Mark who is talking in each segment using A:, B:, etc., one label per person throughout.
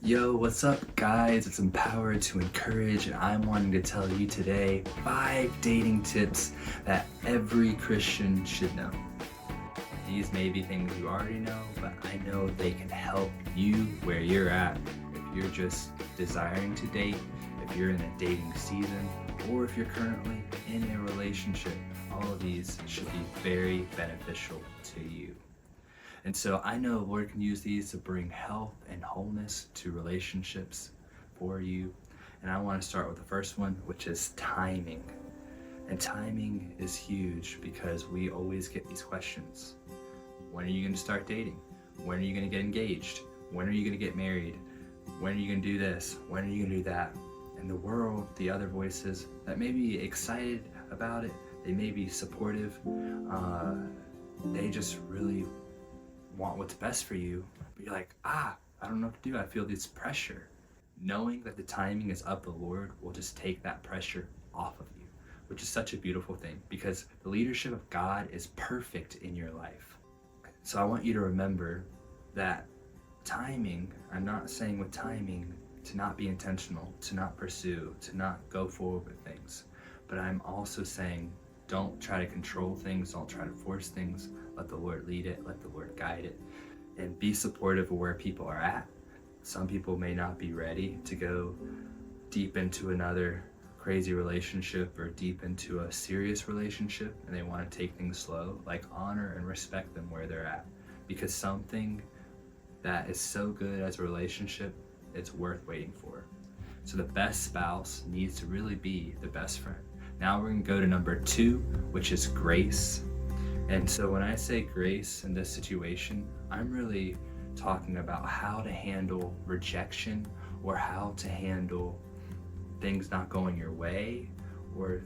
A: Yo, what's up, guys? It's Empowered to Encourage, and I'm wanting to tell you today 5 dating tips that every Christian should know. These may be things you already know, but I know they can help you where you're at. If you're just desiring to date, if you're in a dating season, or if you're currently in a relationship, all of these should be very beneficial to you. And so I know the Lord can use these to bring health and wholeness to relationships for you. And I want to start with the first one, which is timing. And timing is huge because we always get these questions. When are you going to start dating? When are you going to get engaged? When are you going to get married? When are you going to do this? When are you going to do that? And the world, the other voices that may be excited about it, they may be supportive, they just really want what's best for you, but you're like, I don't know what to do. I feel this pressure. Knowing that the timing is of the Lord will just take that pressure off of you, which is such a beautiful thing because the leadership of God is perfect in your life. So I want you to remember that timing, I'm not saying with timing to not be intentional, to not pursue, to not go forward with things, but I'm also saying don't try to control things, don't try to force things. Let the Lord lead it, let the Lord guide it, and be supportive of where people are at. Some people may not be ready to go deep into another crazy relationship or deep into a serious relationship, and they want to take things slow. Like, honor and respect them where they're at, because something that is so good as a relationship, it's worth waiting for. So the best spouse needs to really be the best friend. Now we're going to go to number 2, which is grace. And so when I say grace in this situation, I'm really talking about how to handle rejection or how to handle things not going your way or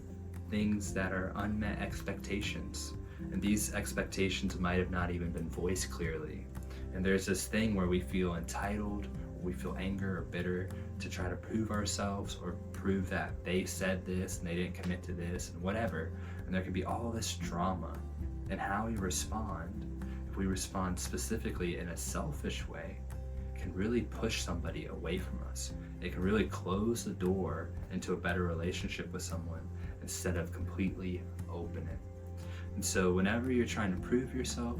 A: things that are unmet expectations. And these expectations might have not even been voiced clearly. And there's this thing where we feel entitled, we feel anger or bitter to try to prove ourselves or prove that they said this and they didn't commit to this and whatever. And there can be all this drama. And how we respond, if we respond specifically in a selfish way, can really push somebody away from us. It can really close the door into a better relationship with someone instead of completely open it. And so whenever you're trying to prove yourself,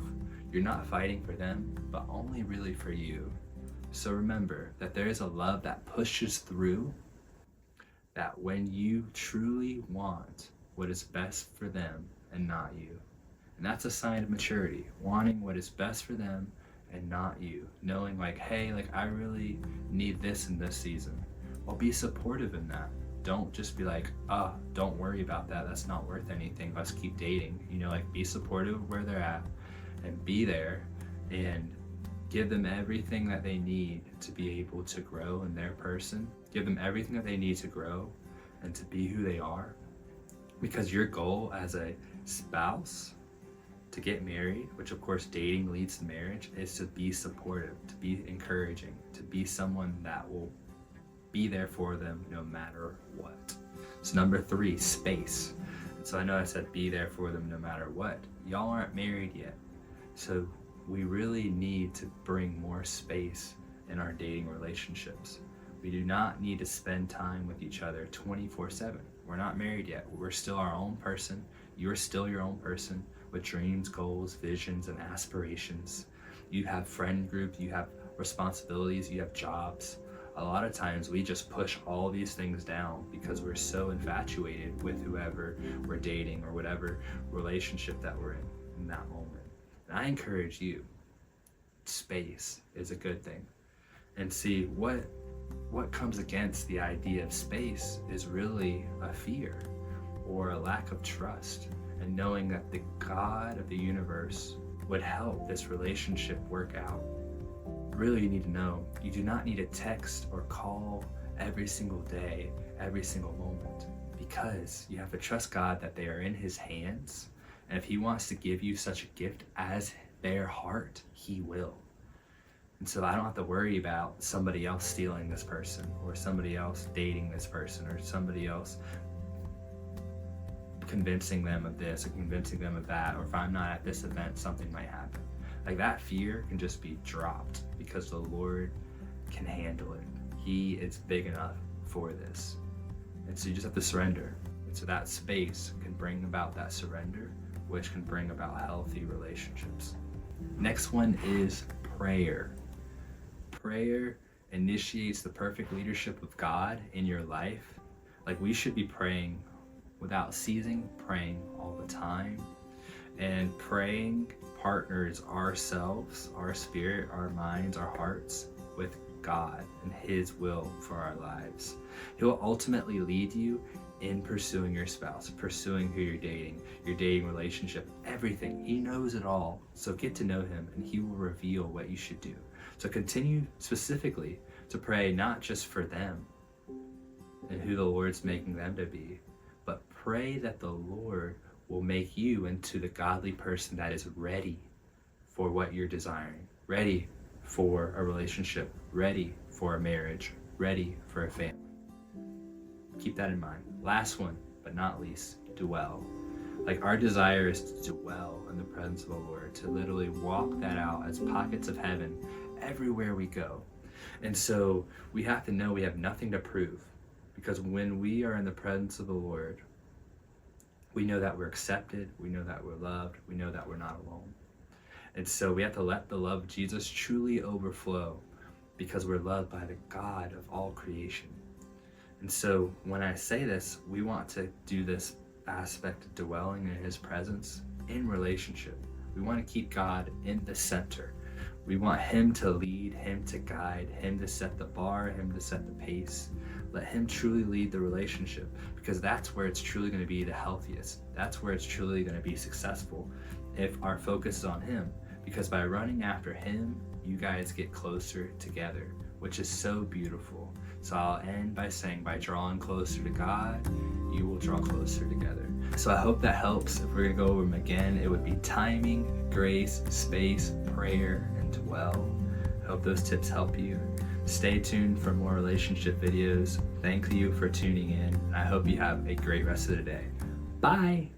A: you're not fighting for them, but only really for you. So remember that there is a love that pushes through, that when you truly want what is best for them and not you. And that's a sign of maturity, wanting what is best for them and not you. Knowing like, hey, like I really need this in this season. Well, be supportive in that. Don't just be like, don't worry about that. That's not worth anything. Let's keep dating. Like be supportive of where they're at and be there and give them everything that they need to be able to grow in their person. Give them everything that they need to grow and to be who they are. Because your goal as a spouse to get married, which of course dating leads to marriage, is to be supportive, to be encouraging, to be someone that will be there for them no matter what. So number 3, space. And so I know I said be there for them no matter what. Y'all aren't married yet. So we really need to bring more space in our dating relationships. We do not need to spend time with each other 24/7. We're not married yet. We're still our own person. You're still your own person with dreams, goals, visions, and aspirations. You have friend group, you have responsibilities, you have jobs. A lot of times we just push all these things down because we're so infatuated with whoever we're dating or whatever relationship that we're in that moment. And I encourage you, space is a good thing. And see, what comes against the idea of space is really a fear or a lack of trust, and knowing that the God of the universe would help this relationship work out. Really, you need to know you do not need to text or call every single day, every single moment, because you have to trust God that they are in His hands. And if He wants to give you such a gift as their heart, He will. And so I don't have to worry about somebody else stealing this person or somebody else dating this person or somebody else convincing them of this or convincing them of that, or if I'm not at this event, something might happen. Like that fear can just be dropped because the Lord can handle it. He is big enough for this. And so you just have to surrender. And so that space can bring about that surrender, which can bring about healthy relationships. Next one is prayer. Prayer initiates the perfect leadership of God in your life. Like, we should be praying without ceasing, praying all the time. And praying partners ourselves, our spirit, our minds, our hearts with God and His will for our lives. He will ultimately lead you in pursuing your spouse, pursuing who you're dating, your dating relationship, everything. He knows it all. So get to know Him and He will reveal what you should do. So continue specifically to pray not just for them and who the Lord's making them to be, but pray that the Lord will make you into the godly person that is ready for what you're desiring, ready for a relationship, ready for a marriage, ready for a family. Keep that in mind. Last one, but not least, dwell. Like, our desire is to dwell in the presence of the Lord, to literally walk that out as pockets of heaven everywhere we go. And so we have to know we have nothing to prove, because when we are in the presence of the Lord, we know that we're accepted, we know that we're loved, we know that we're not alone. And so we have to let the love of Jesus truly overflow, because we're loved by the God of all creation. And so when I say this, we want to do this aspect of dwelling in His presence in relationship. We want to keep God in the center. We want Him to lead, Him to guide, Him to set the bar, Him to set the pace. Let Him truly lead the relationship, because that's where it's truly going to be the healthiest. That's where it's truly going to be successful, if our focus is on Him. Because by running after Him, you guys get closer together, which is so beautiful. So I'll end by saying, by drawing closer to God, you will draw closer together. So I hope that helps. If we're going to go over them again, it would be timing, grace, space, prayer, and dwell. I hope those tips help you. Stay tuned for more relationship videos. Thank you for tuning in, and I hope you have a great rest of the day. Bye!